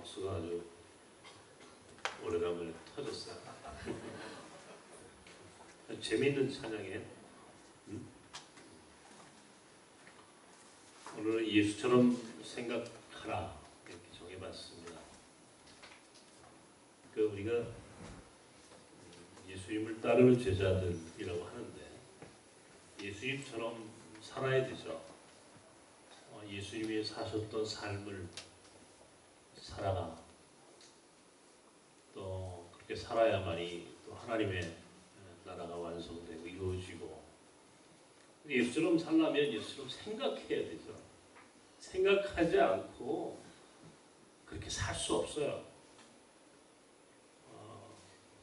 박수가 아주 오래간만에 터졌어요. 재미있는 찬양이에요. 오늘은 예수처럼 생각하라 이렇게 정해봤습니다. 우리가 예수님을 따르는 제자들이라고 하는데 예수님처럼 살아야 되죠. 예수님이 사셨던 삶을 살아가 또 그렇게 살아야만이 또 하나님의 나라가 완성되고 이루어지고, 예수처럼 살려면 예수처럼 생각해야 되죠. 생각하지 않고 그렇게 살 수 없어요.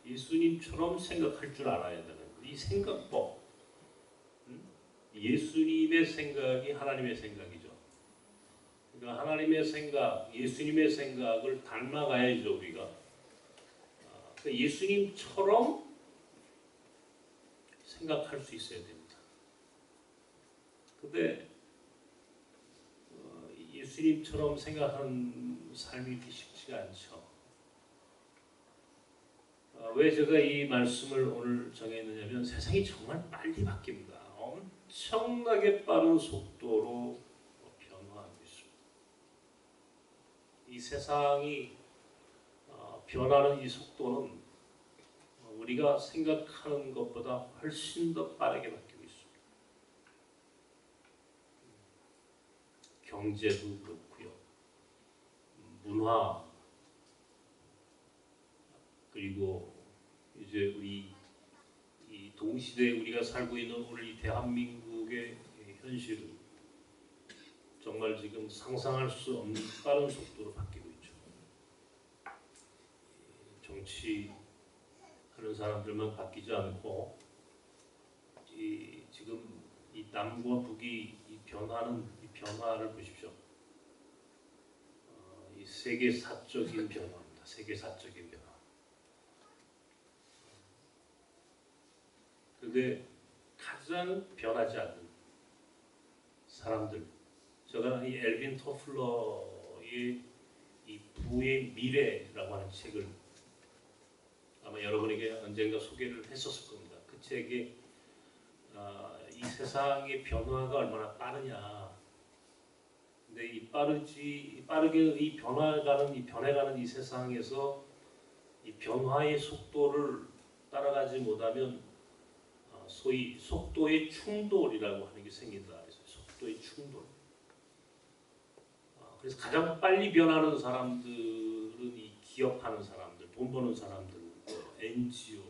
예수님처럼 생각할 줄 알아야 되는 이 생각법. 예수님의 생각이 하나님의 생각이죠. 그러니까 하나님의 생각, 예수님의 생각을 닮아가야죠 우리가. 그러니까 예수님처럼 생각할 수 있어야 됩니다. 근데 예수님처럼 생각하는 삶이 쉽지가 않죠. 왜 제가 이 말씀을 오늘 정했느냐면 세상이 정말 빨리 바뀝니다. 엄청나게 빠른 속도로 변화하고 있습니다. 이 세상이 변하는 이 속도는 우리가 생각하는 것보다 훨씬 더 빠르게 바뀌고 있습니다. 경제도 그렇고요. 문화, 그리고 이제 우리 이 동시대에 우리가 살고 있는 오늘 이 대한민국의 현실은 정말 지금 상상할 수 없는 빠른 속도로 바뀌고 있죠. 정치하는 사람들만 바뀌지 않고 지금 이 남과 북이 이 변화를 보십시오. 이 세계사적인 변화입니다. 세계사적인 변화. 그런데 가장 변하지 않는 사람들, 제가 이 엘빈 토플러의 이 부의 미래라고 하는 책을 아마 여러분에게 언젠가 소개를 했었을 겁니다. 그 책에 이 세상의 변화가 얼마나 빠르냐. 근데 빠르게 이 변해가는 이 세상에서 이 변화의 속도를 따라가지 못하면 소위 속도의 충돌이라고 하는 게 생긴다. 속도의 충돌. 그래서 가장 빨리 변하는 사람들은 이 기업하는 사람들, 돈 버는 사람들, NGO.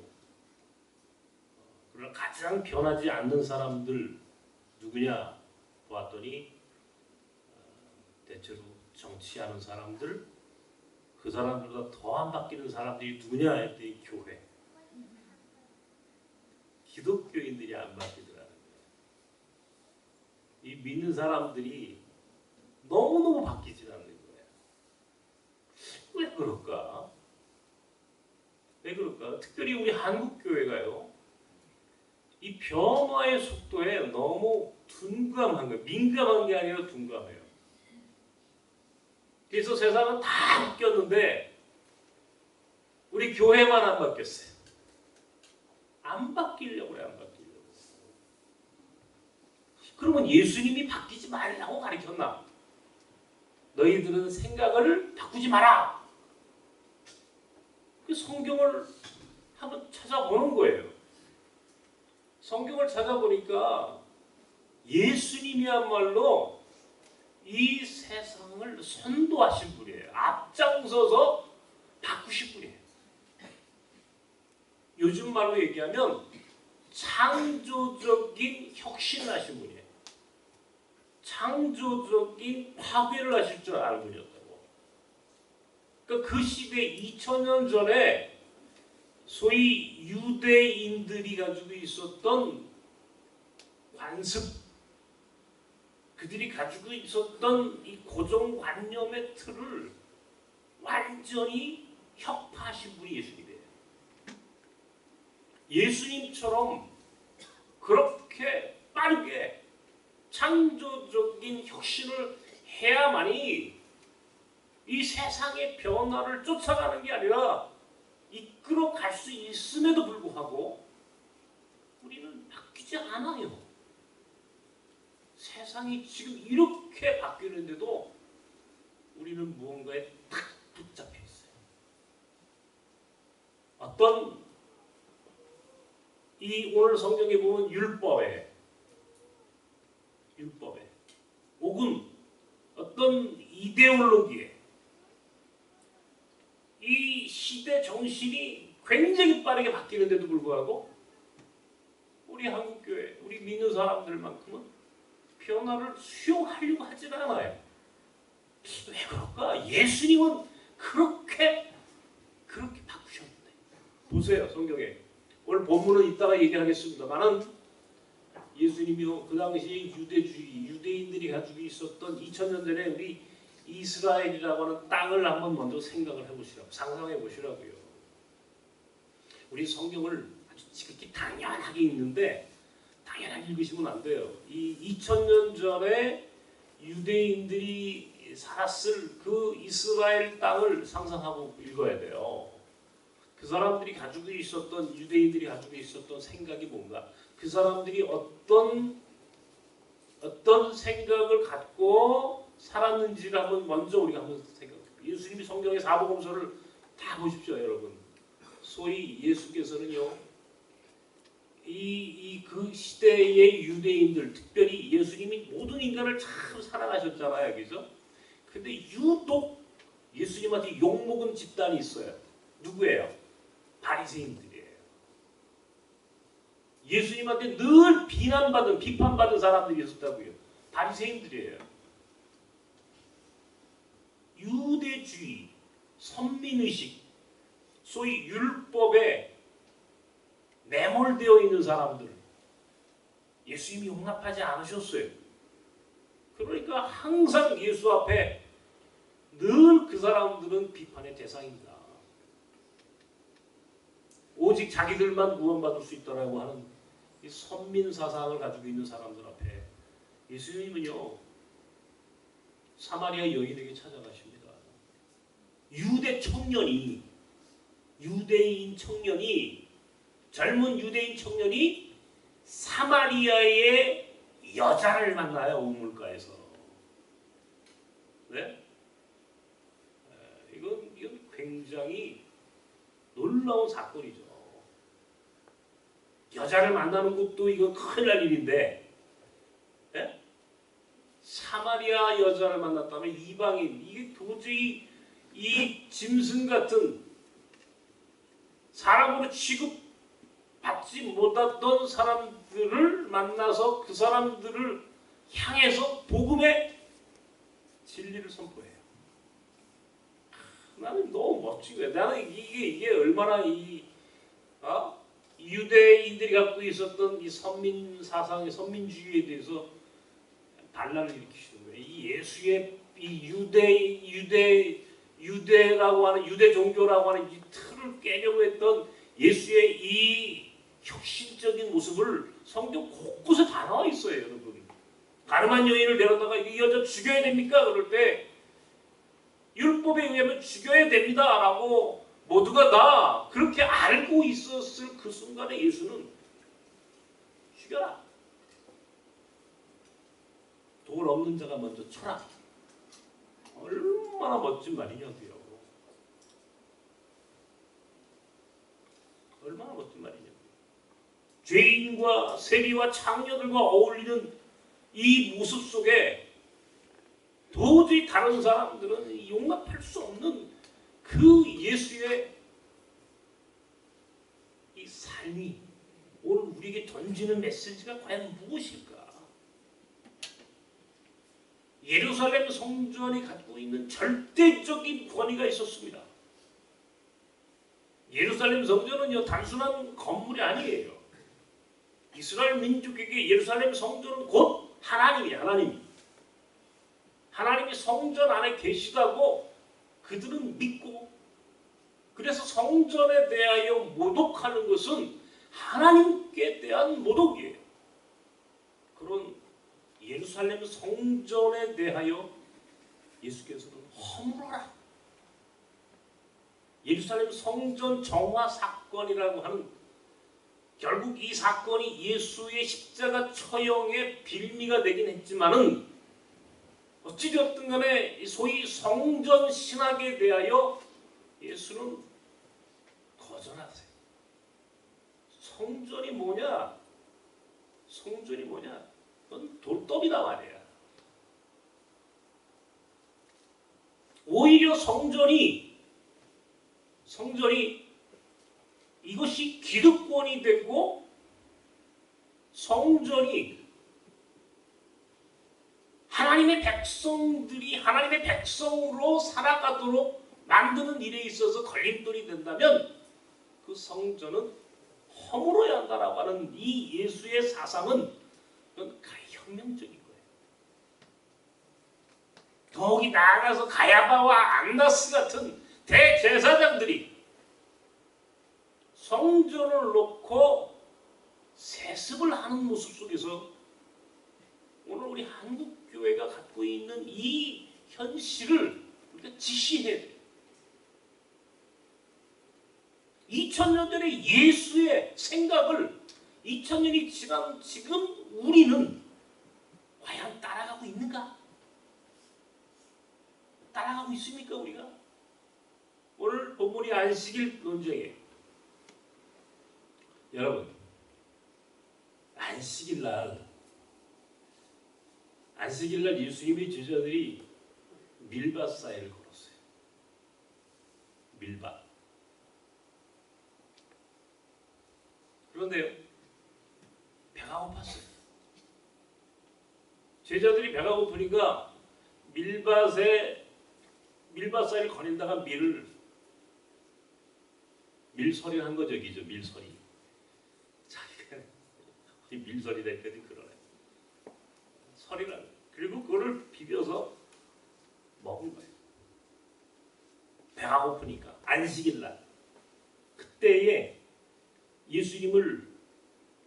그러나 가장 변하지 않는 사람들 누구냐 보았더니 대체로 정치하는 사람들, 그 사람들보다 더 안 바뀌는 사람들이 누구냐 했더니 교회. 기독교인들이 안 바뀌더라는 거예요. 이 믿는 사람들이 너무너무 바뀌지 않는 거예요. 왜 그럴까? 왜 그럴까? 특별히 우리 한국 교회가요. 이 변화의 속도에 너무 둔감한 거예요. 민감한 게 아니라 둔감해요. 그래서 세상은 다 바뀌었는데 우리 교회만 안 바뀌었어요. 안 바뀌려고 해요. 안 바뀌려고. 그러면 예수님이 바뀌지 말라고 가르쳤나? 너희들은 생각을 바꾸지 마라. 성경을 한번 찾아보는 거예요. 성경을 찾아보니까 예수님이야말로 이 세상을 선도하신 분이에요. 앞장서서 바꾸신 분이에요. 요즘 말로 얘기하면 창조적인 혁신을 하신 분이에요. 창조적인 파괴를 하실 줄 아는 분이었다고. 그러니까 그 시대 2000년 전에 소위 유대인들이 가지고 있었던 관습, 그들이 가지고 있었던 이 고정관념의 틀을 완전히 혁파하신 분이 예수님이에요. 예수님처럼 그렇게 빠르게 창조적인 혁신을 해야만이 이 세상의 변화를 쫓아가는 게 아니라 이끌어 갈 수 있음에도 불구하고 우리는 바뀌지 않아요. 세상이 지금 이렇게 바뀌는데도 우리는 무언가에 탁 붙잡혀 있어요. 어떤 이 오늘 성경에 보면 율법에 혹은 어떤 이데올로기에 이 시대 정신이 굉장히 빠르게 바뀌는데도 불구하고 우리 한국교회, 우리 믿는 사람들만큼은 변화를 수용하려고 하지 않아요. 왜 그럴까? 예수님은 그렇게 바꾸셨는데. 보세요, 성경에. 오늘 본문은 이따가 얘기하겠습니다만은 예수님이요, 그 당시 유대인들이 가지고 있었던 2000년 전에 우리 이스라엘이라고 하는 땅을 한번 먼저 생각을 해보시라고, 상상해 보시라고요. 우리 성경을 아주 지극히 당연하게 읽는데 당연하게 읽으시면 안 돼요. 이 2000년 전에 유대인들이 살았을 그 이스라엘 땅을 상상하고 읽어야 돼요. 그 사람들이 가지고 있었던, 유대인들이 가지고 있었던 생각이 뭔가, 그 사람들이 어떤 생각을 갖고 살았는지를 한번 먼저 우리가 한번 생각해볼게요. 예수님이 성경의 사복음서를 다 보십시오, 여러분. 소위 예수께서는요, 그 시대의 유대인들, 특별히 예수님이 모든 인간을 참 사랑하셨잖아요, 그죠? 근데 유독 예수님한테 욕먹은 집단이 있어요. 누구예요? 바리새인들이에요. 예수님한테 늘 비판받은 사람들이 있었다고요. 바리새인들이에요. 유대주의, 선민의식, 소위 율법에 매몰되어 있는 사람들, 예수님이 용납하지 않으셨어요. 그러니까 항상 예수 앞에 늘 그 사람들은 비판의 대상입니다. 오직 자기들만 구원받을 수 있다라고 하는 이 선민 사상을 가지고 있는 사람들 앞에 예수님은요, 사마리아 여인에게 찾아가십니다. 젊은 유대인 청년이 사마리아의 여자를 만나요, 우물가에서. 네? 이건 굉장히 놀라운 사건이죠. 여자를 만나는 것도 이거 큰일 날 일인데, 네? 사마리아 여자를 만났다면 이방인, 이게 도저히 이 짐승 같은 사람으로 취급받지 못했던 사람들을 만나서 그 사람들을 향해서 복음의 진리를 선포해요. 나는 너무 멋진 거야. 나는 이게 얼마나 유대인들이 갖고 있었던 이 선민 사상의 선민주의에 대해서 반란을 일으키시는 거예요. 이 예수의 이 유대라고 하는 유대 종교라고 하는 이 틀을 깨려고 했던 예수의 이 혁신적인 모습을 성경 곳곳에 다 나와 있어요, 여러분. 가늠한 여인을 데려다가 이 여자 죽여야 됩니까? 그럴 때 율법에 의하면 죽여야 됩니다라고 모두가 다 그렇게 알고 있었을 그 순간에 예수는 죽여라. 돌 없는 자가 먼저 쳐라. 얼마나 멋진 말이냐고요. 얼마나 멋진 말이냐고요. 죄인과 세리와 창녀들과 어울리는 이 모습 속에 도저히 다른 사람들은 용납할 수 없는 그 예수의 이 삶이 오늘 우리에게 던지는 메시지가 과연 무엇일까? 예루살렘 성전이 갖고 있는 절대적인 권위가 있었습니다. 예루살렘 성전은요, 단순한 건물이 아니에요. 이스라엘 민족에게 예루살렘 성전은 곧 하나님이 성전 안에 계시다고 그들은 믿고, 그래서 성전에 대하여 모독하는 것은 하나님께 대한 모독이에요. 그런 예루살렘 성전에 대하여 예수께서는 허물어라, 예루살렘 성전 정화 사건이라고 하는, 결국 이 사건이 예수의 십자가 처형의 빌미가 되긴 했지만은 어찌되었든 간에 소위 성전 신학에 대하여 예수는 거절하세요. 성전이 뭐냐? 성전이 뭐냐? 그건 돌덩이다 말이야. 오히려 성전이 이것이 기득권이 되고 성전이 하나님의 백성들이 하나님의 백성으로 살아가도록 만드는 일에 있어서 걸림돌이 된다면 그 성전은 허물어야 한다라고 하는 이 예수의 사상은 혁명적인 거예요. 더욱이 나아가서 가야바와 안나스 같은 대제사장들이 성전을 놓고 세습을 하는 모습 속에서 오늘 우리 한국교회가 갖고 있는 이 현실을 우리가 지시해야 돼요. 2000년 전에 예수의 생각을 2000년이 지난 지금 우리는 과연 따라가고 있는가? 따라가고 있습니까 우리가? 오늘 본문이 안식일 논쟁이에요. 여러분, 안식일날 예수님의 제자들이 밀밭 사이를 걸었어요. 밀밭. 그런데요, 배가 고팠어요. 제자들이 배가 고프니까 밀밭 사이를 거닐다가 밀서리 한 거죠, 밀서리. 자기가 밀서리 대표도 그러네. 서리라는. 그리고 그거를 비벼서 먹은 거예요. 배가 고프니까 안식일날. 그때에 예수님을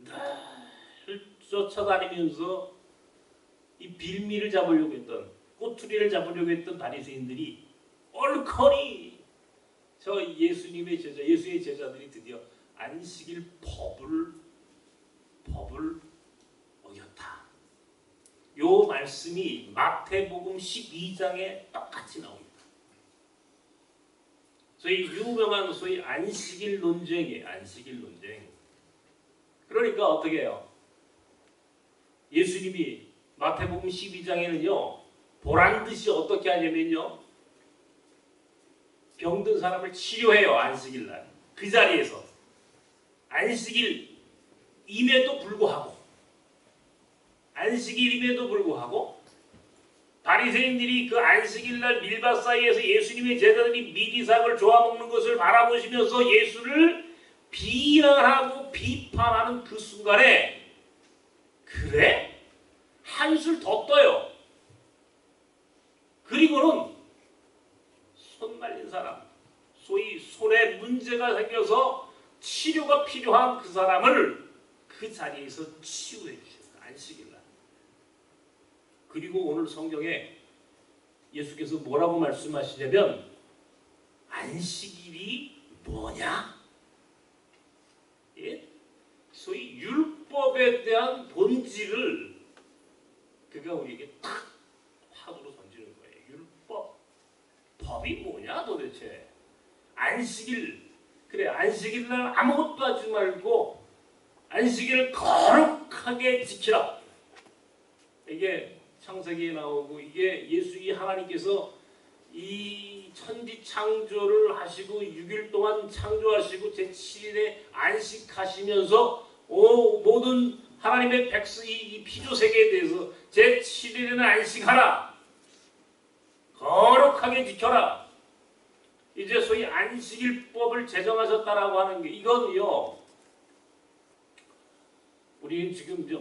늘 쫓아다니면서 이 빌미를 잡으려고 했던, 꼬투리를 잡으려고 했던 바리새인들이 얼커니 예수의 제자들이 드디어 안식일 법을 어겼다. 요 말씀이 마태복음 12장에 똑같이 나옵니다. 소위 유명한 안식일 논쟁이에요. 안식일 논쟁. 그러니까 어떻게 해요? 예수님이 마태복음 12장에는요. 보란듯이 어떻게 하냐면요. 병든 사람을 치료해요. 안식일날. 그 자리에서. 안식일임에도 불구하고 바리새인들이 그 안식일날 밀밭 사이에서 예수님의 제자들이 미리삭을 쪼아먹는 것을 바라보시면서 예수를 비난하고 비판하는 그 순간에 그래? 한술 더 떠요. 그리고는 손 말린 사람, 소위 손에 문제가 생겨서 치료가 필요한 그 사람을 그 자리에서 치유해 주셨어요. 안식일날. 그리고 오늘 성경에 예수께서 뭐라고 말씀하시냐면 안식일이 뭐냐? 예? 소위 율법에 대한 본질을 그가 우리에게 탁 화두로 던지는 거예요. 율법. 법이 뭐냐 도대체? 안식일. 그래, 안식일날 아무것도 하지 말고 안식일을 거룩하게 지키라. 이게 창세기에 나오고 이게 이 하나님께서 이 천지 창조를 하시고 6일 동안 창조하시고 제7일에 안식하시면서 모든 하나님의 백성 이 피조 세계에 대해서 제7일에는 안식하라. 거룩하게 지켜라. 이제 소위 안식일법을 제정하셨다라고 하는 게 이건요. 우리 지금 이제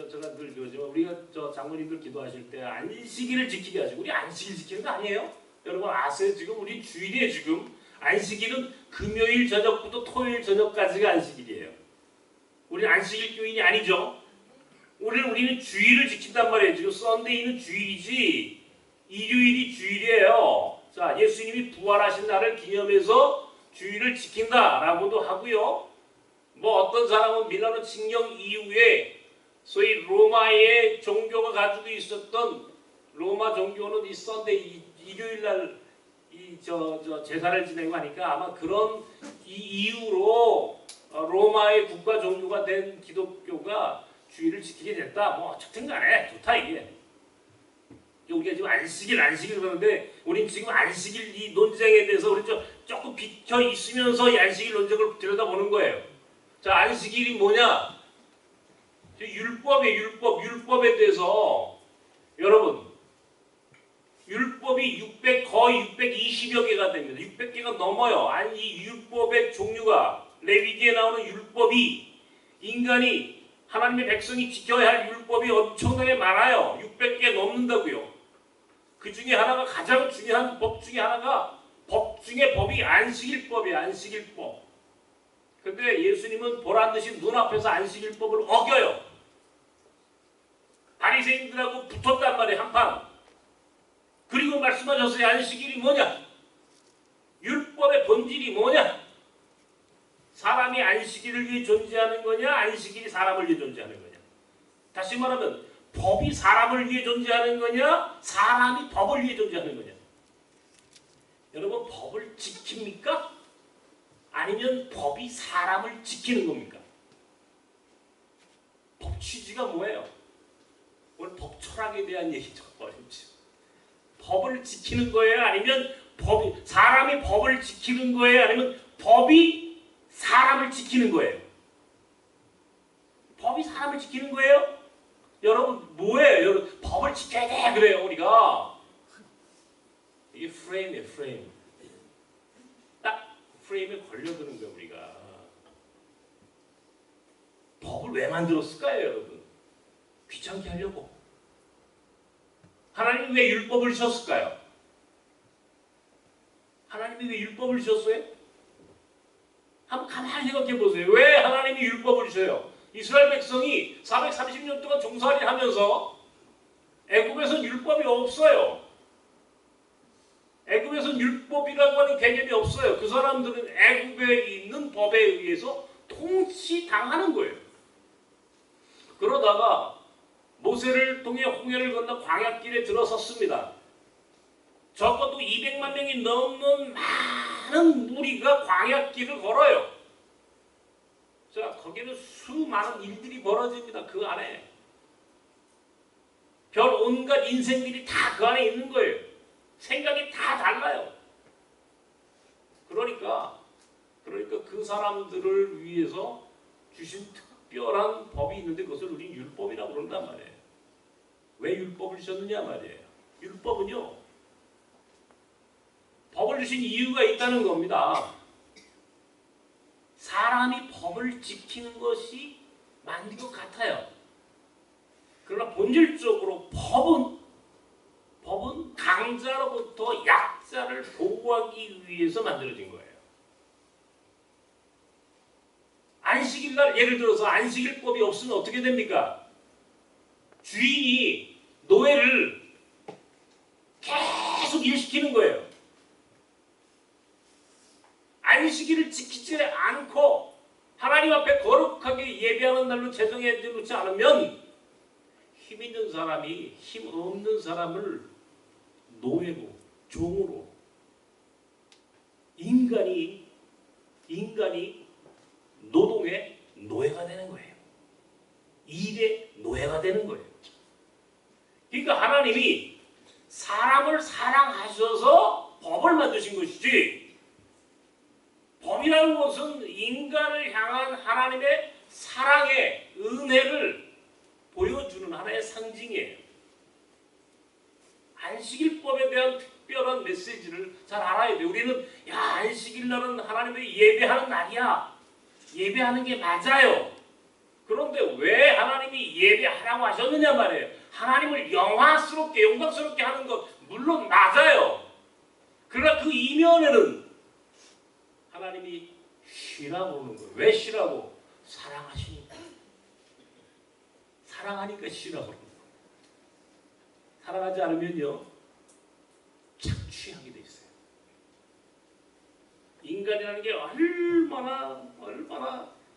제가 늘 그러지만 우리가 장로님들 기도하실 때 안식일을 지키게 하시고 우리 안식일 지키는 거 아니에요? 여러분 아세요? 지금 우리 주일이에요. 지금 안식일은 금요일 저녁부터 토요일 저녁까지가 안식일이에요. 우리 안식일 교인이 아니죠. 우리는 주일을 지킨단 말이에요. 지금 썬데이는 주일이지 일요일이 주일이에요. 자, 예수님이 부활하신 날을 기념해서 주일을 지킨다라고도 하고요. 뭐 어떤 사람은 밀라노 칙령 이후에 소위 로마의 종교가 가지고 있었던 로마 종교는 이 썬데이 일요일 날 제사를 지내고 하니까 아마 그런 이유로 로마의 국가 종교가 된 기독교가 주일을 지키게 됐다. 뭐 어쨌든 간에 좋다 이게. 우리가 지금 안식일 그러는데 우린 지금 안식일 이 논쟁에 대해서 우리 조금 비켜 있으면서 이 안식일 논쟁을 들여다보는 거예요. 자, 안식일이 뭐냐? 율법에 대해서 여러분 율법이 거의 620여 개가 됩니다. 600개가 넘어요. 아니 이 율법의 종류가 레위기에 나오는 율법이 인간이 하나님의 백성이 지켜야 할 율법이 엄청나게 많아요. 600개 넘는다고요. 그 중에 하나가 가장 중요한 법 중에 하나가 법 중에 법이 안식일법이에요. 안식일법. 근데 예수님은 보란듯이 눈앞에서 안식일법을 어겨요. 바리새인들하고 붙었단 말이에요. 한판. 그리고 말씀하셨어요. 안식일이 뭐냐? 율법의 본질이 뭐냐? 사람이 안식일을 위해 존재하는 거냐? 안식일이 사람을 위해 존재하는 거냐? 다시 말하면 법이 사람을 위해 존재하는 거냐? 사람이 법을 위해 존재하는 거냐? 여러분 법을 지킵니까? 아니면 법이 사람을 지키는 겁니까? 법 취지가 뭐예요? 오늘 법 철학에 대한 얘기죠. 법을 지키는 거예요? 아니면 사람이 법을 지키는 거예요? 아니면 법이 사람을 지키는 거예요? 법이 사람을 지키는 거예요? 여러분 뭐예요? 여러분 법을 지켜야 돼 그래요 우리가. 이게 프레임이에요. 프레임. 딱 프레임에 걸려드는 거예요 우리가. 법을 왜 만들었을까요 여러분? 귀찮게 하려고. 하나님이 왜 율법을 주셨을까요? 하나님이 왜 율법을 주셨어요? 한번 가만히 생각해 보세요. 왜 하나님이 율법을 주셔요? 이스라엘 백성이 430년 동안 종살이 하면서 애굽에서는 율법이 없어요. 애굽에서는 율법이라고 하는 개념이 없어요. 그 사람들은 애굽에 있는 법에 의해서 통치당하는 거예요. 그러다가 모세를 통해 홍해를 건너 광야길에 들어섰습니다. 적어도 200만 명이 넘는 많은 무리가 광야길을 걸어요. 자, 거기는 수많은 일들이 벌어집니다. 그 안에. 별 온갖 인생들이 다 그 안에 있는 거예요. 생각이 다 달라요. 그러니까 그 사람들을 위해서 주신 특별한 법이 있는데 그것을 우리는 율법이라고 그런단 말이에요. 왜 율법을 주셨느냐 말이에요. 율법은요. 법을 주신 이유가 있다는 겁니다. 사람이 법을 지키는 것이 맞는 것 같아요. 그러나 본질적으로 법은 강자로부터 약자를 보호하기 위해서 만들어진 거예요. 안식일날 예를 들어서 안식일법이 없으면 어떻게 됩니까? 주인이 노예를 계속 일시키는 거예요. 안식일을 지키지 않고 하나님 앞에 거룩하게 예배하는 날로 제정해 놓지 않으면 힘 있는 사람이 힘 없는 사람을 노예로 종으로 인간이 노동의 노예가 되는 거예요. 일의 노예가 되는 거예요. 그러니까 하나님이 사람을 사랑하셔서 법을 만드신 것이지 법이라는 것은 인간을 향한 하나님의 사랑의 은혜를 보여주는 하나의 상징이에요. 안식일법에 대한 특별한 메시지를 잘 알아야 돼요. 우리는 안식일날은 하나님의 예배하는 날이야. 예배하는 게 맞아요. 그런데 왜 하나님이 예배하라고 하셨느냐 말이에요. 하나님을 영광스럽게 하는 것 물론 맞아요. 그러나 그 이면에는 하나님이 쉬라고 하는 거예요. 왜 쉬라고? 사랑하시니까. 사랑하니까 쉬라고 하는 거예요. 사랑하지 않으면요. 착취하게 돼 있어요. 인간이라는 게 얼마나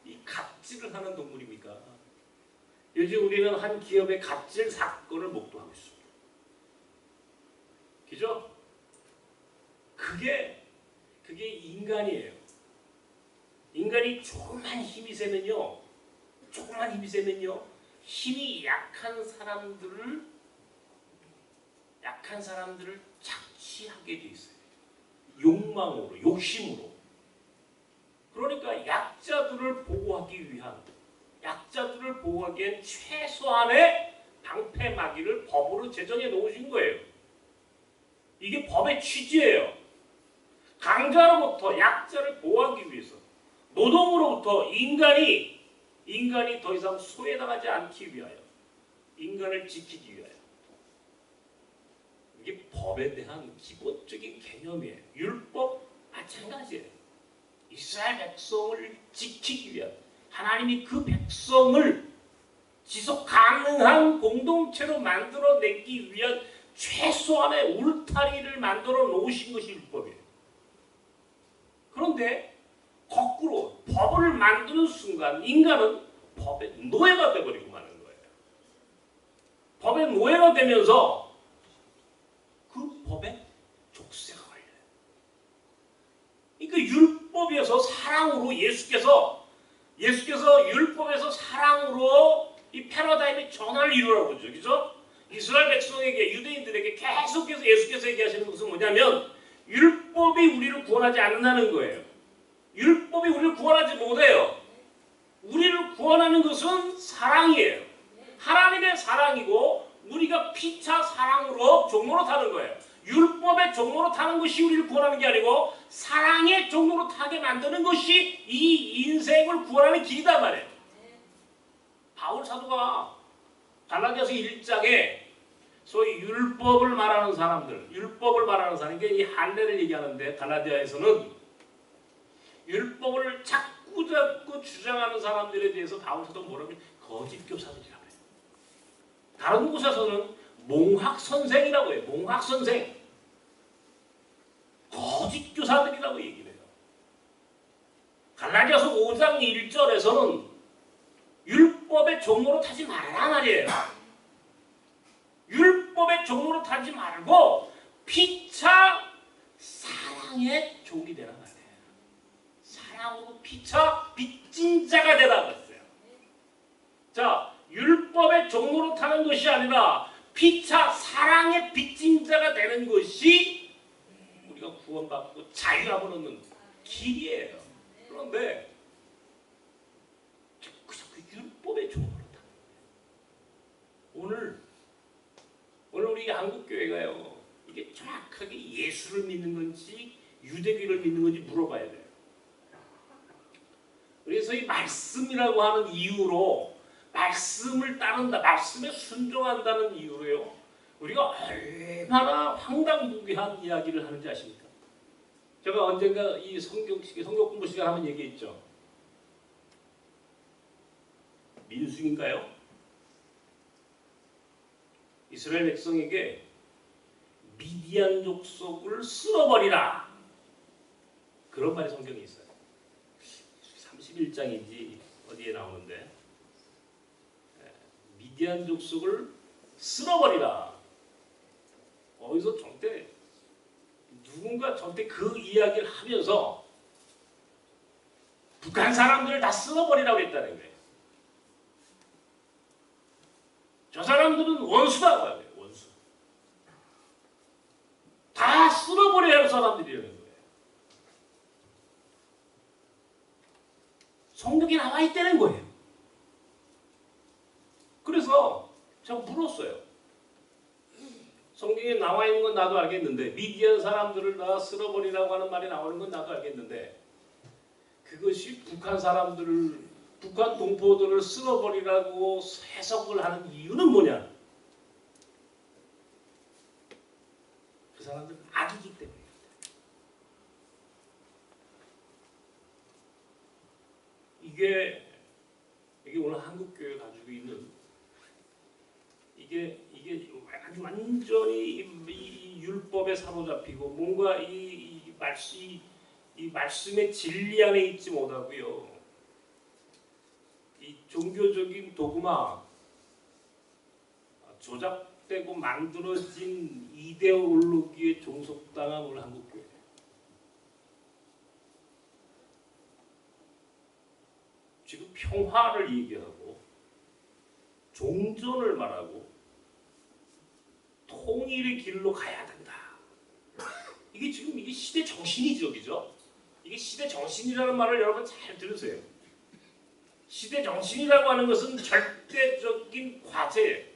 이 갑질을 하는 동물입니까? 요즘 우리는 한 기업의 갑질 사건을 목도하고 있습니다. 그죠? 그게 인간이에요. 인간이 조금만 힘이 세면요, 힘이 약한 사람들을 착취하게 돼 있어요. 욕망으로, 욕심으로. 그러니까 약자들을 보호하기엔 최소한의 방패막이를 법으로 제정해 놓으신 거예요. 이게 법의 취지예요. 강자로부터 약자를 보호하기 위해서, 노동으로부터 인간이 더 이상 소외당하지 않기 위하여, 인간을 지키기 위하여. 이게 법에 대한 기본적인 개념이에요. 율법 마찬가지예요. 이스라엘 백성을 지키기 위한, 하나님이 그 백성을 지속 가능한 공동체로 만들어내기 위한 최소한의 울타리를 만들어 놓으신 것이 율법이에요. 그런데 거꾸로 법을 만드는 순간 인간은 법의 노예가 되어버리고 마는 거예요. 법의 노예가 되면서 그 법에 족쇄가 걸려요. 그러니까 율법에서 사랑으로 예수께서 율법에서 사랑으로 이 패러다임의 전환을 이루라고 그러죠. 그죠? 이스라엘 백성에게, 유대인들에게 계속해서 예수께서 얘기하시는 것은 뭐냐면 율법이 우리를 구원하지 않는다는 거예요. 율법이 우리를 구원하지 못해요. 우리를 구원하는 것은 사랑이에요. 하나님의 사랑이고 우리가 피차 사랑으로 종로로 타는 거예요. 율법의 종로로 타는 것이 우리를 구원하는 게 아니고 사랑의 종로로 타게 만드는 것이 이 인생을 구원하는 길이단 말이에요. 바울 사도가 갈라디아서 1장에 소위 율법을 말하는 사람들, 이게 이 할례를 얘기하는데, 갈라디아에서는 율법을 자꾸 주장하는 사람들에 대해서 바울 사도가 뭐라고 해요? 거짓 교사들이라고 해요. 다른 곳에서는 몽학 선생이라고 해요. 몽학 선생. 거짓 교사들이라고 얘기를 해요. 갈라디아서 5장 1절에서는 율법의 종로로 타지 말라 말이에요. 율법의 종로로 타지 말고 피차 사랑의 종이 되라 말이에요. 사랑으로 피차 빚진 자가 되라 그랬어요. 자, 율법의 종로로 타는 것이 아니라 피차 사랑의 빚진 자가 되는 것이 우리가 구원받고 자유함을 얻는 길이에요. 그런데 율법의 종으로 타는 거예요. 오늘 우리 한국교회가요, 이게 정확하게 예수를 믿는 건지 유대교를 믿는 건지 물어봐야 돼요. 그래서 이 말씀이라고 하는 이유로, 말씀을 따른다, 말씀에 순종한다는 이유로요, 우리가 얼마나 황당무계한 이야기를 하는지 아십니까? 제가 언젠가 이 성경 공부 시간 한번 얘기했죠. 민수인가요? 이스라엘 백성에게 미디안 족속을 쓸어버리라, 그런 말이 성경에 있어요. 31장인지 어디에 나오는데, 미디안 족속을 쓸어버리라. 어디서 누군가 그 이야기를 하면서 북한 사람들을 다 쓸어버리라고 했다는 거예요. 저 사람들은 원수다 말이에요. 원수. 다 쓸어버려야 할 사람들이라는 거예요. 성경에 나와 있다는 거예요. 그래서 제가 물었어요. 성경에 나와 있는 건 나도 알겠는데, 미디안 사람들을 다 쓸어버리라고 하는 말이 나오는 건 나도 알겠는데, 그것이 북한 동포들을 쓸어버리라고 해석을 하는 이유는 뭐냐? 그 사람들은 악이기 때문에. 이게 오늘 한국교회 가지고 있는, 이게 완전히 이 율법에 사로잡히고 뭔가 이 이 말씀의 진리 안에 있지 못하고요. 이 종교적인 도구마, 조작되고 만들어진 이데올로기에 종속당한 우리 한국교회. 지금 평화를 얘기하고 종전을 말하고 통일의 길로 가야 된다. 이게 지금 이게 시대 정신이죠, 그죠? 이게 시대 정신이라는 말을 여러분 잘 들으세요. 시대 정신이라고 하는 것은 절대적인 과제,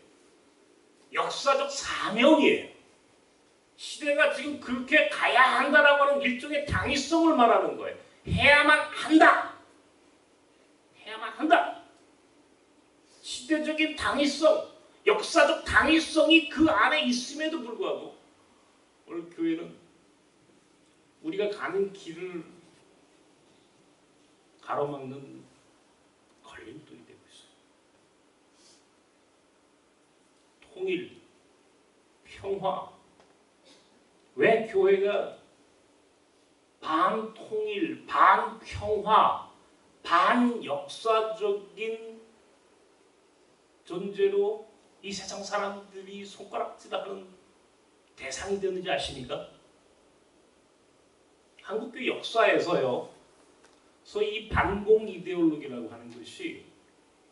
역사적 사명이에요. 시대가 지금 그렇게 가야 한다라고 하는 일종의 당위성을 말하는 거예요. 해야만 한다. 해야만 한다. 시대적인 당위성, 역사적 당위성이 그 안에 있음에도 불구하고 오늘 교회는 우리가 가는 길을 가로막는 걸림돌이 되고 있어요. 통일, 평화. 왜 교회가 반통일, 반평화, 반역사적인 존재로 이 세상 사람들이 손가락질하는 대상이 되는지 아십니까? 한국교회 역사에서요, 소위 이 반공 이데올로기라고 하는 것이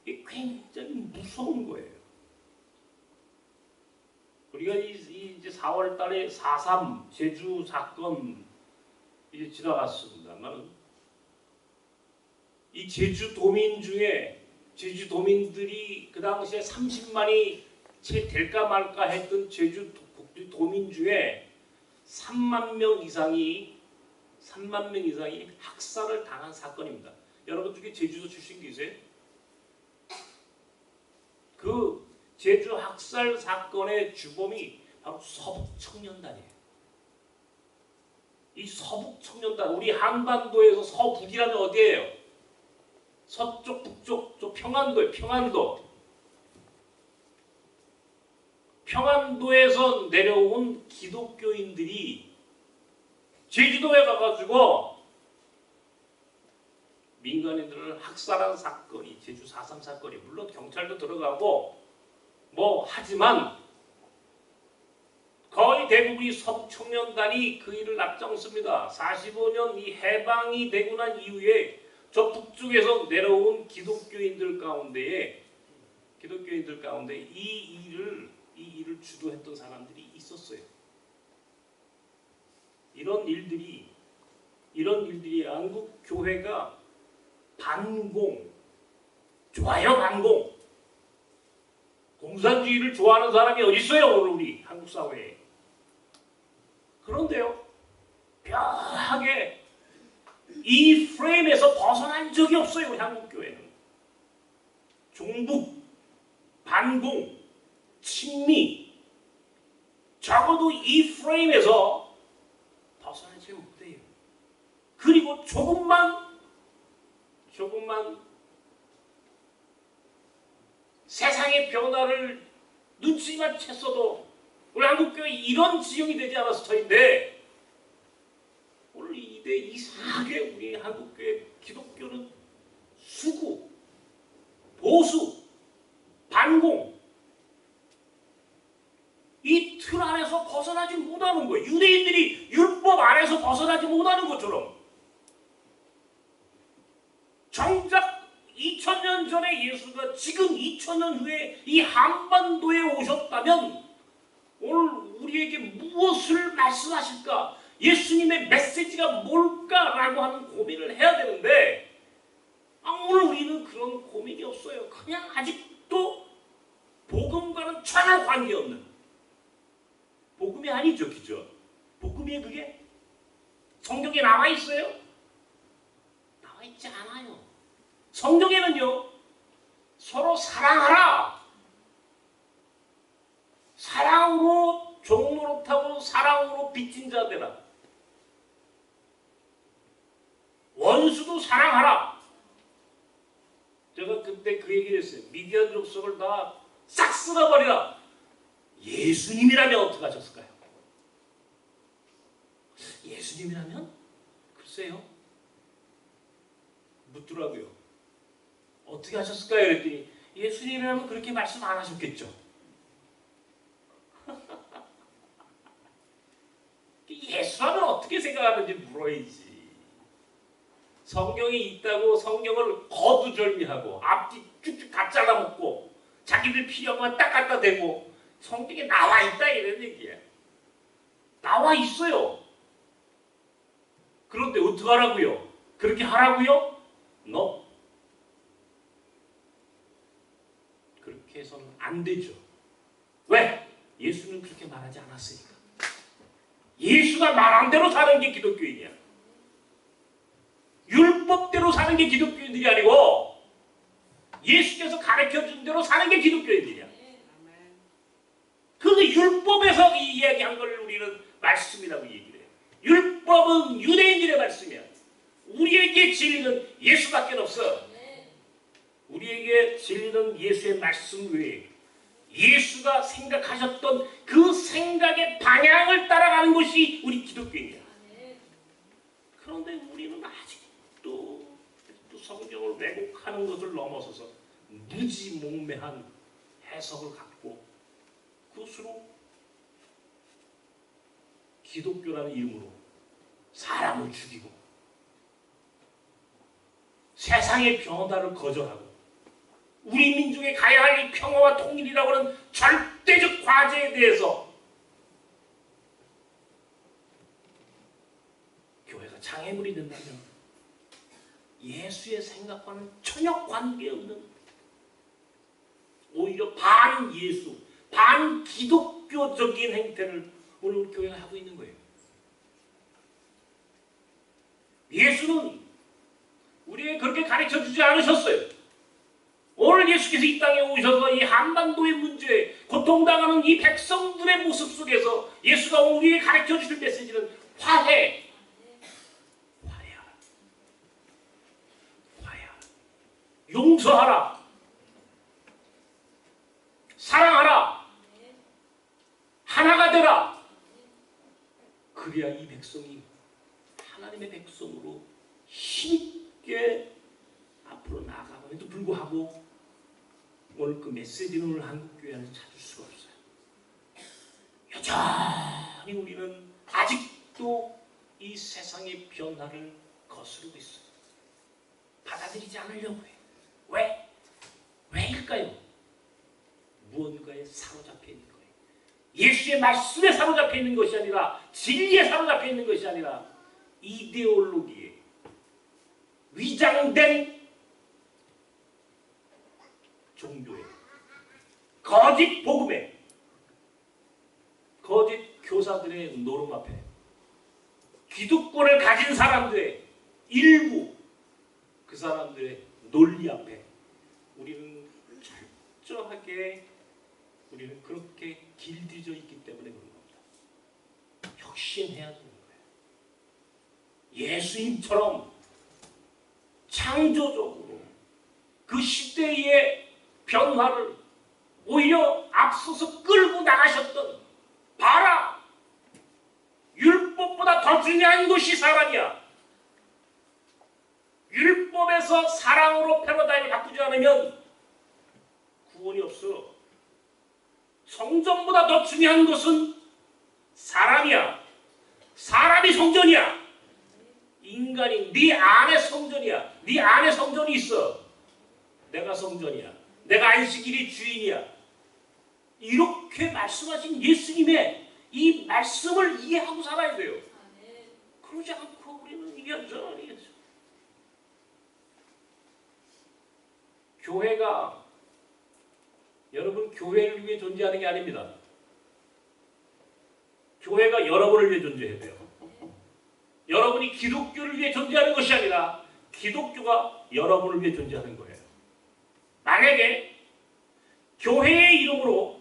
굉장히 무서운 거예요. 우리가 이제 4월 달에 4.3 제주 사건 이제 지나갔습니다만, 이 제주도민 중에 제주도민들이 그 당시에 30만이 채 될까 말까 했던 제주도민 중에 3만 명 이상이 학살을 당한 사건입니다. 여러분 중에 제주도 출신 계세요? 그 제주 학살 사건의 주범이 바로 서북청년단이에요. 이 서북청년단, 우리 한반도에서 서북이라면 어디예요? 서쪽, 북쪽, 저 평안도예요. 평안도에서 내려온 기독교인들이 제주도에 가가지고 민간인들을 학살한 사건이 제주 4.3 사건이, 물론 경찰도 들어가고 뭐 하지만 거의 대부분이 서북청년단이 그 일을 앞장섭니다. 45년 이 해방이 되고 난 이후에 저 북쪽에서 내려온 기독교인들 가운데 이 일을 주도했던 사람들이 있었어요. 이런 일들이 한국 교회가 반공, 좋아요 반공. 공산주의를 좋아하는 사람이 어디 있어요 오늘 우리 한국 사회에. 그런데요, 묘하게 이 프레임에서 벗어난 적이 없어요 우리 한국 교회는. 종북, 반공, 친미, 적어도 이 프레임에서 벗어나지 못해요. 그리고 조금만 세상의 변화를 눈치만 챘어도 우리 한국교회 이런 지형이 되지 않았을 터인데, 오늘 이대 이상하게 우리 한국교회 기독교는 수구, 보수, 반공, 이 틀 안에서 벗어나지 못하는 거예요. 유대인들이 율법 안에서 벗어나지 못하는 것처럼 정작 2000년 전에 예수가 지금 2000년 후에 이 한반도에 오셨다면 오늘 우리에게 무엇을 말씀하실까? 예수님의 메시지가 뭘까라고 하는 고민을 해야 되는데, 오늘 우리는 그런 고민이 없어요. 그냥 아직도 복음과는 전혀 관계없는, 복음이 아니죠, 그죠? 복음이에요 그게? 성경에 나와 있어요? 나와 있지 않아요. 성경에는요, 서로 사랑하라, 사랑으로 종노릇하고 사랑으로 빚진 자 되라, 원수도 사랑하라. 제가 그때 그 얘기를 했어요. 미디안 족속을 다 싹 쓸어버리라. 예수님이라면 어떻게 하셨을까요? 예수님이라면? 글쎄요. 묻더라고요. 어떻게 하셨을까요? 그랬더니 예수님이라면 그렇게 말씀 안 하셨겠죠. 예수라면 어떻게 생각하는지 물어야지. 성경이 있다고 성경을 거두절미하고 앞뒤 쭉쭉 다 잘라먹고 자기들 필요한 것만 딱 갖다 대고 성경에 나와 있다 이런 얘기야. 나와 있어요. 그런데 어떻게 하라고요? 그렇게 하라고요? No. 그렇게 해서는 안 되죠. 왜? 예수는 그렇게 말하지 않았으니까. 예수가 말한 대로 사는 게 기독교인이야. 율법대로 사는 게 기독교인들이 아니고 예수께서 가르쳐준 대로 사는 게 기독교인들이야. 그 율법에서 이 이야기한 걸 우리는 말씀이라고 얘기를 해요. 율법은 유대인들의 말씀이야. 우리에게 진리는 예수밖에 없어. 우리에게 진리는 예수의 말씀 외에 예수가 생각하셨던 그 생각의 방향을 따라가는 것이 우리 기독교인이야. 그런데 우리는 아직도 성경을 왜곡하는 것을 넘어서서 무지몽매한 해석을 갖고 그것으로 기독교라는 이름으로 사람을 죽이고 세상의 변화를 거절하고 우리 민족에 가야 할 이 평화와 통일이라고 하는 절대적 과제에 대해서 교회가 장애물이 된다면 예수의 생각과는 전혀 관계없는 오히려 반예수, 반기독교적인 행태를 오늘 우리 교회가 하고 있는 거예요. 예수는 우리에게 그렇게 가르쳐주지 않으셨어요. 오늘 예수께서 이 땅에 오셔서 이 한반도의 문제에 고통당하는 이 백성들의 모습 속에서 예수가 우리에게 가르쳐주실 메시지는 화해. 화해하라. 화해하라. 용서하라. 사랑하라. 하나가 되라. 그래야 이 백성이 하나님의 백성으로 힘있게 앞으로 나아가는데도 불구하고 오늘 그 메시지는 오늘 한국교회 안에 찾을 수가 없어요. 여전히 우리는 아직도 이 세상의 변화를 거스르고 있어요. 받아들이지 않으려고 해요. 왜? 왜일까요? 무언가에 사로잡혀 있는 거예요. 예수의 말씀에 사로잡혀 있는 것이 아니라 진리에 사로잡혀 있는 것이 아니라 이데올로기에 위장된 종교에 거짓 복음에 거짓 교사들의 노름 앞에 기득권을 가진 사람들의 일부 그 사람들의 논리 앞에 우리는 철저하게 우리는 그렇게 길들여져 있기 때문에 그런 겁니다. 혁신해야 되는 거예요. 예수님처럼 창조적으로 그 시대의 변화를 오히려 앞서서 끌고 나가셨던 봐라! 율법보다 더 중요한 것이 사랑이야. 율법에서 사랑으로 패러다임을 바꾸지 않으면 구원이 없어. 성전보다 더 중요한 것은 사람이야. 사람이 성전이야. 인간이 네 안에 성전이야. 네 안에 성전이 있어. 내가 성전이야. 내가 안식일의 주인이야. 이렇게 말씀하신 예수님의 이 말씀을 이해하고 살아야 돼요. 그러지 않고 우리는 여전히 교회가 여러분 교회를 위해 존재하는 게 아닙니다. 교회가 여러분을 위해 존재해야 돼요. 여러분이 기독교를 위해 존재하는 것이 아니라 기독교가 여러분을 위해 존재하는 거예요. 만약에 교회의 이름으로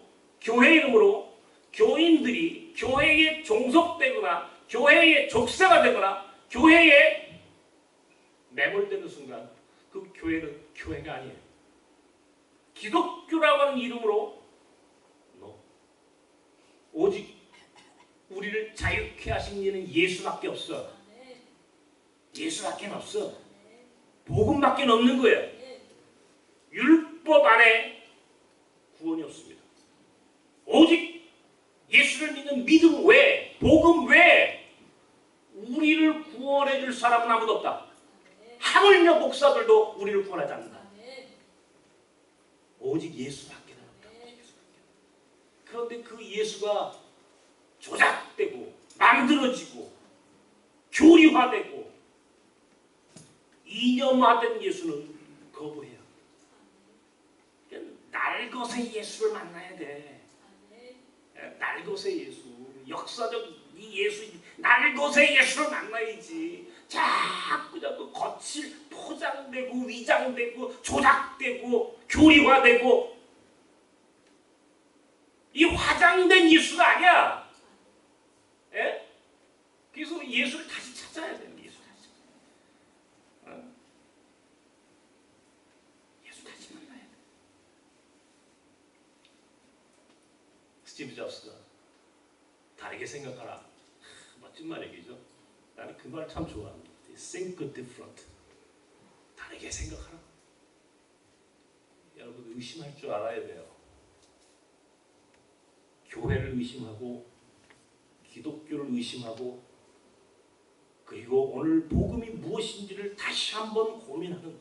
교인들이 교회에 종속되거나 교회의 족쇄가 되거나 교회에 매몰되는 순간 그 교회는 교회가 아니에요. 기독교라고 하는 이름으로 오직 우리를 자유케 하신 이는 예수밖에 없어. 예수밖에 없어. 복음밖에 없는 거예요. 율법 안에 구원이 없습니다. 오직 예수를 믿는 믿음 외에, 복음 외에 우리를 구원해 줄 사람은 아무도 없다. 하물며 목사들도 우리를 구원하지 않는다. 오직 예수밖에 없다. 그런데 그 예수가 조작되고 만들어지고 교리화되고 이념화된 예수는 거부해요. 날것의 예수를 만나야 돼. 날것의 예수, 역사적 이 예수, 날것의 예수를 만나야지. 자꾸 거칠 포장되고 위장되고 조작되고 교리화되고 이 화장된 예수가 아니야. 예? 그래서 예수를 다시 찾아야 돼요. 예수 다시. 예수 다시 만나야 돼. 스티브 잡스가 다르게 생각하라. 멋진 말 얘기죠. 나는 그 말 참 좋아합니다. Think different. 다르게 생각하라. 여러분 의심할 줄 알아야 돼요. 교회를 의심하고 기독교를 의심하고 그리고 오늘 복음이 무엇인지를 다시 한번 고민하는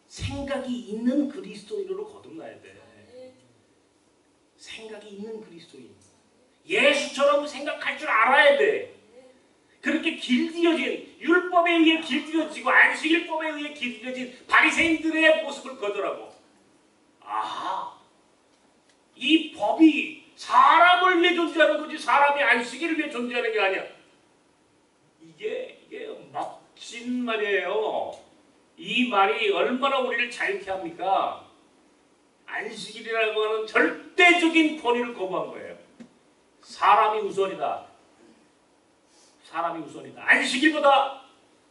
생각이 있는 그리스도인으로 거듭나야 돼. 생각이 있는 그리스도인. 예수처럼 생각할 줄 알아야 돼. 그렇게 길들여진 율법에 의해 길들여지고 안식일법에 의해 길들여진 바리새인들의 모습을 거절하고 이 법이 사람을 위해 존재하는 거지 사람이 안식일을 위해 존재하는 게 아니야. 이게 멋진 말이에요. 이 말이 얼마나 우리를 자유케 합니까? 안식일이라고 하는 절대적인 권위를 거부한 거예요. 사람이 우선이다. 사람이 우선이다. 안식일보다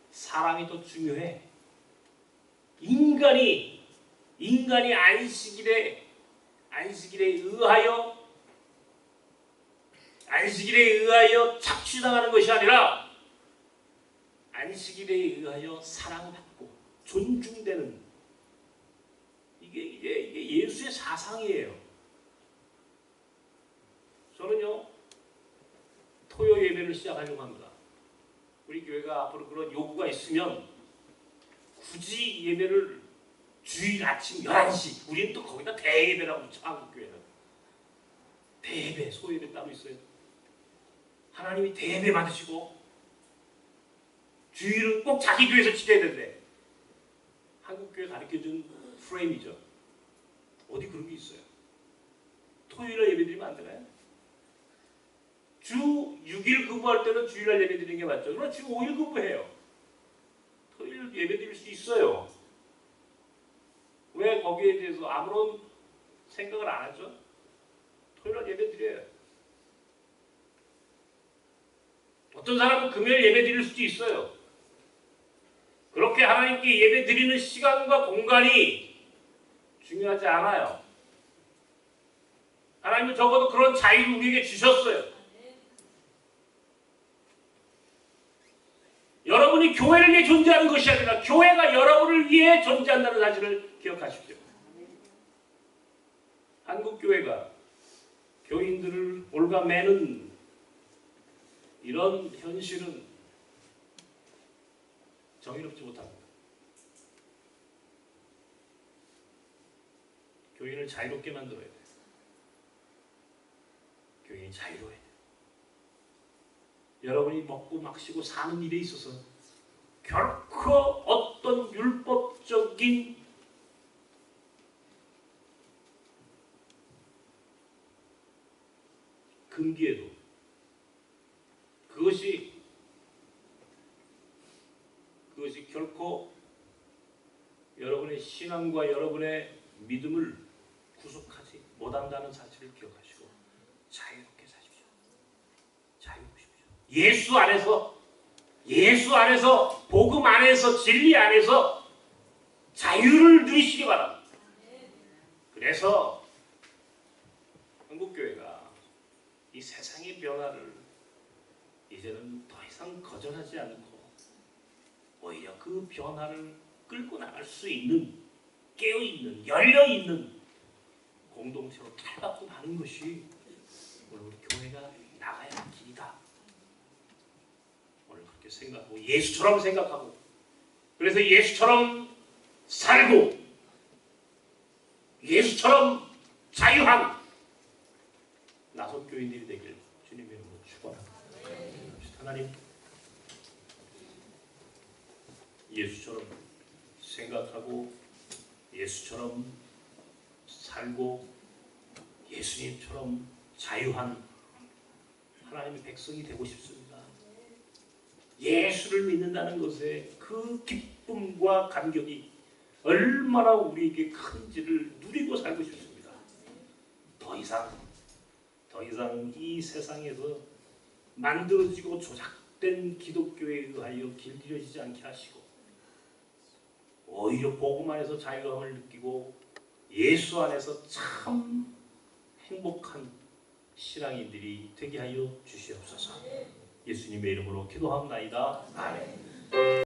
사람이 더 중요해. 인간이 안식일에 의하여 착취당하는 것이 아니라 안식일에 의하여 사랑받고 존중되는 이게 예수의 사상이에요. 저는요 토요 예배를 시작하려고 합니다. 우리 교회가 앞으로 그런 요구가 있으면 굳이 예배를 주일 아침 11시 우리는 또 거기다 대예배라고 그러죠. 한국교회는 대예배, 소예배 따로 있어요. 하나님이 대예배 받으시고 주일은 꼭 자기 교회에서 지켜야 된대. 한국교회 가르쳐준 프레임이죠. 어디 그런 게 있어요. 토요일에 예배드리면 안 되나요? 주 6일 근무할 때는 주일날 예배 드리는 게 맞죠. 그러나 주 5일 근무해요. 토요일 예배 드릴 수 있어요. 왜 거기에 대해서 아무런 생각을 안 하죠? 토요일날 예배 드려요. 어떤 사람은 금요일 예배 드릴 수도 있어요. 그렇게 하나님께 예배 드리는 시간과 공간이 중요하지 않아요. 하나님은 적어도 그런 자유를 우리에게 주셨어요. 여러분이 교회를 위해 존재하는 것이 아니라 교회가 여러분을 위해 존재한다는 사실을 기억하십시오. 한국교회가 교인들을 올가매는 이런 현실은 정의롭지 못합니다. 교인을 자유롭게 만들어야 돼요. 교인이 자유로워야 돼요. 여러분이 먹고 마시고 사는 일에 있어서 결코 어떤 율법적인 금기에도 그것이 결코 여러분의 신앙과 여러분의 믿음을 구속하지 못한다는 사실을 기억하시고 자유롭게 사십시오. 자유롭십시오. 예수 안에서 복음 안에서 진리 안에서 자유를 누리시기 바랍니다. 그래서 한국교회가 이 세상의 변화를 이제는 더 이상 거절하지 않고 오히려 그 변화를 끌고 나갈 수 있는, 깨어있는, 열려있는 공동체로 탈바꿈 하는 것이 오늘 우리 교회가 나가야 할 길이다. 오늘 그렇게 생각하고 예수처럼 생각하고, 그래서 예수처럼 살고 예수처럼 자유한 나선 교인들이 되길 주님의 이름으로 축원합니다. 하나님, 예수처럼 생각하고 예수처럼 살고 예수님처럼 자유한 하나님의 백성이 되고 싶습니다. 예수를 믿는다는 것에 그 기쁨과 감격이 얼마나 우리에게 큰지를 누리고 살고 싶습니다. 더 이상 이 세상에서 만들어지고 조작된 기독교에 의하여 길들여지지 않게 하시고, 오히려 복음 안에서 자유함을 느끼고 예수 안에서 참 행복한 신앙인들이 되게 하여 주시옵소서. 예수님의 이름으로 기도합나이다. 아멘.